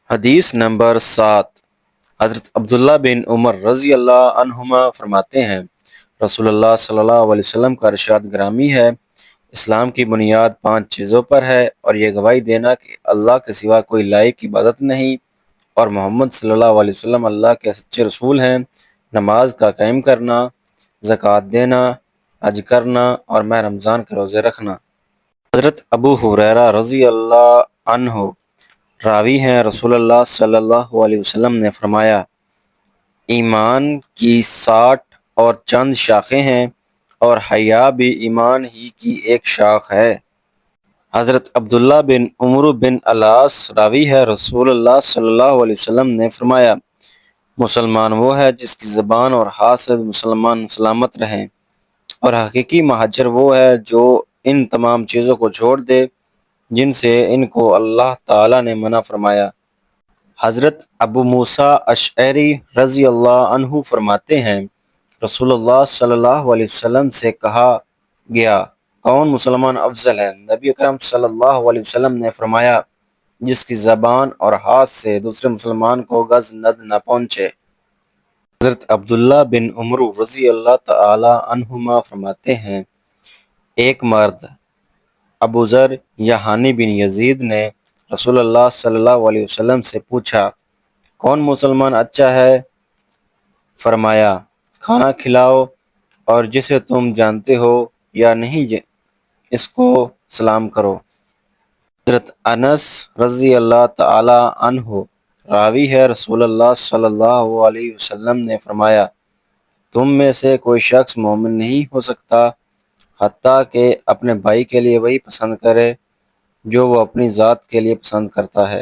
حدیث نمبر 7۔ حضرت عبداللہ بن عمر رضی اللہ عنہما فرماتے ہیں، رسول اللہ صلی اللہ علیہ وسلم کا ارشاد گرامی ہے، اسلام کی بنیاد 5 چیزوں پر ہے، اور یہ گواہی دینا کہ اللہ کے سوا کوئی لائق عبادت نہیں اور محمد صلی اللہ علیہ وسلم اللہ کے سچے رسول ہیں، نماز کا قائم کرنا، زکوٰۃ دینا، حج کرنا اور ماہ رمضان کے روزے رکھنا۔ حضرت ابو ہریرہ رضی اللہ عنہ راوی ہیں، رسول اللہ صلی اللہ علیہ وسلم نے فرمایا، ایمان کی 60 اور چند شاخیں ہیں، اور حیا بھی ایمان ہی کی ایک شاخ ہے۔ حضرت عبداللہ بن عمرو بن العاص راوی ہے، رسول اللہ صلی اللہ علیہ وسلم نے فرمایا، مسلمان وہ ہے جس کی زبان اور ہاتھ سے مسلمان سلامت رہیں، اور حقیقی مہاجر وہ ہے جو ان تمام چیزوں کو چھوڑ دے جن سے ان کو اللہ تعالیٰ نے منع فرمایا۔ حضرت ابو موسیٰ اشعری رضی اللہ عنہ فرماتے ہیں، رسول اللہ صلی اللہ علیہ وسلم سے کہا گیا، کون مسلمان افضل ہے؟ نبی اکرم صلی اللہ علیہ وسلم نے فرمایا، جس کی زبان اور ہاتھ سے دوسرے مسلمان کو غض نہ پہنچے۔ حضرت عبداللہ بن عمر رضی اللہ تعالی عنہما فرماتے ہیں، ایک مرد ابو ذر یحانی بن یزید نے رسول اللہ صلی اللہ علیہ وسلم سے پوچھا، کون مسلمان اچھا ہے؟ فرمایا، کھانا کھلاؤ اور جسے تم جانتے ہو یا نہیں اس کو سلام کرو۔ حضرت انس رضی اللہ تعالی عنہ راوی ہے، رسول اللہ صلی اللہ علیہ وسلم نے فرمایا، تم میں سے کوئی شخص مومن نہیں ہو سکتا حتیٰ کہ اپنے بھائی کے لیے وہی پسند کرے جو وہ اپنی ذات کے لیے پسند کرتا ہے۔